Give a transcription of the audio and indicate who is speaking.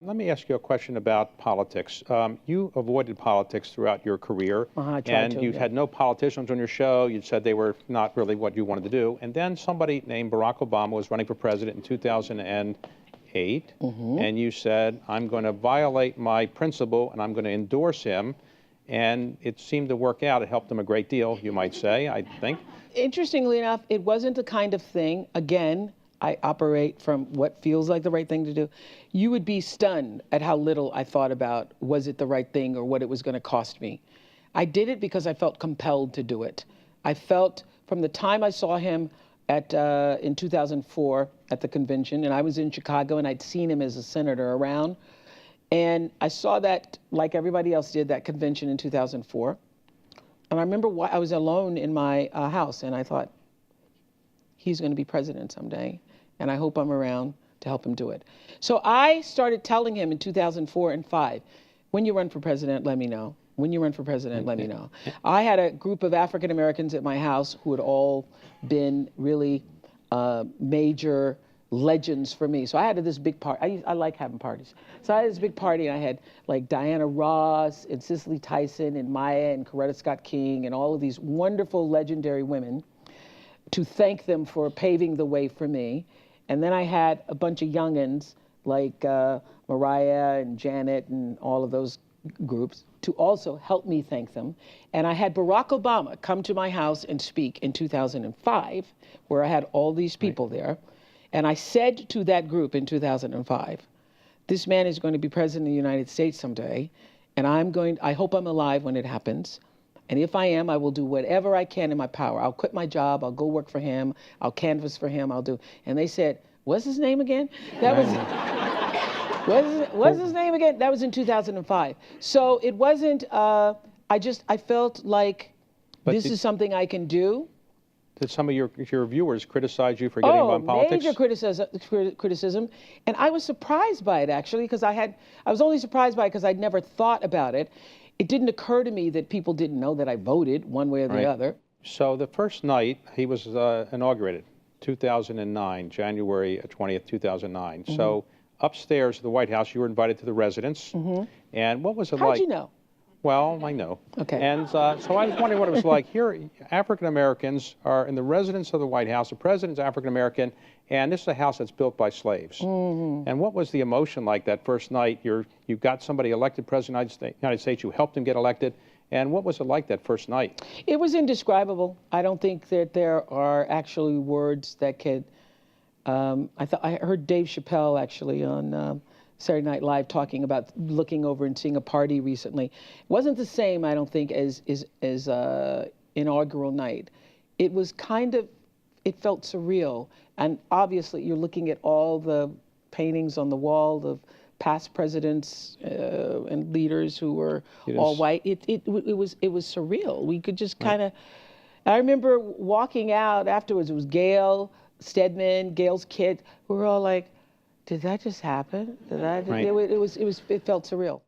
Speaker 1: Let me ask you a question about politics. You avoided politics throughout your career, and you've had no politicians on your show. You said they were not really what you wanted to do. And then somebody named Barack Obama was running for president in 2008, and you said, I'm going to violate my principle, and I'm going to endorse him. And it seemed to work out. It helped him a great deal, you might say, I think.
Speaker 2: Interestingly enough, it wasn't the kind of thing, again, I operate from what feels like the right thing to do. You would be stunned at how little I thought about, was it the right thing or what it was going to cost me. I did it because I felt compelled to do it. I felt from the time I saw him in 2004 at the convention, and I was in Chicago and I'd seen him as a senator around, and I saw that, like everybody else did, that convention in 2004. And I remember I was alone in my house and I thought, he's going to be president someday, and I hope I'm around to help him do it. So I started telling him in 2004 and 2005, when you run for president, let me know. When you run for president, let me know. I had a group of African Americans at my house who had all been really major legends for me. So I had this big party. I like having parties. So I had this big party, and I had like Diana Ross and Cicely Tyson and Maya and Coretta Scott King and all of these wonderful legendary women to thank them for paving the way for me. And then I had a bunch of youngins like Mariah and Janet and all of those groups to also help me thank them. And I had Barack Obama come to my house and speak in 2005, where I had all these people there. And I said to that group in 2005, this man is going to be president of the United States someday, and I hope I'm alive when it happens. And if I am, I will do whatever I can in my power. I'll quit my job, I'll go work for him, I'll canvass for him, And they said, what's his name again? That was, what's his name again? That was in 2005. So it wasn't, I felt like this is something I can do.
Speaker 1: Did some of your viewers criticize you for getting on politics?
Speaker 2: Major criticism. And I was surprised by it, actually, because I was only surprised by it because I'd never thought about it. It didn't occur to me that people didn't know that I voted one way or the other.
Speaker 1: So the first night he was inaugurated, 2009, January 20th, 2009. So upstairs at the White House, you were invited to the residence. And what was it like?
Speaker 2: How'd you know?
Speaker 1: Well, I know.
Speaker 2: Okay.
Speaker 1: And so I was wondering what it was like. Here, African Americans are in the residence of the White House. The president's African American, and this is a house that's built by slaves. And what was the emotion like that first night? You got somebody elected president of the United States. You helped him get elected. And what was it like that first night?
Speaker 2: It was indescribable. I don't think that there are actually words that could. I heard Dave Chappelle actually on Saturday Night Live talking about looking over and seeing a party recently. It wasn't the same, I don't think, as inaugural night. It was it felt surreal. And obviously you're looking at all the paintings on the wall of past presidents and leaders who were all white. It was surreal. We could just kind of, I remember walking out afterwards, it was Gail Stedman, Gail's kid, we were all like, did that just happen? It felt surreal.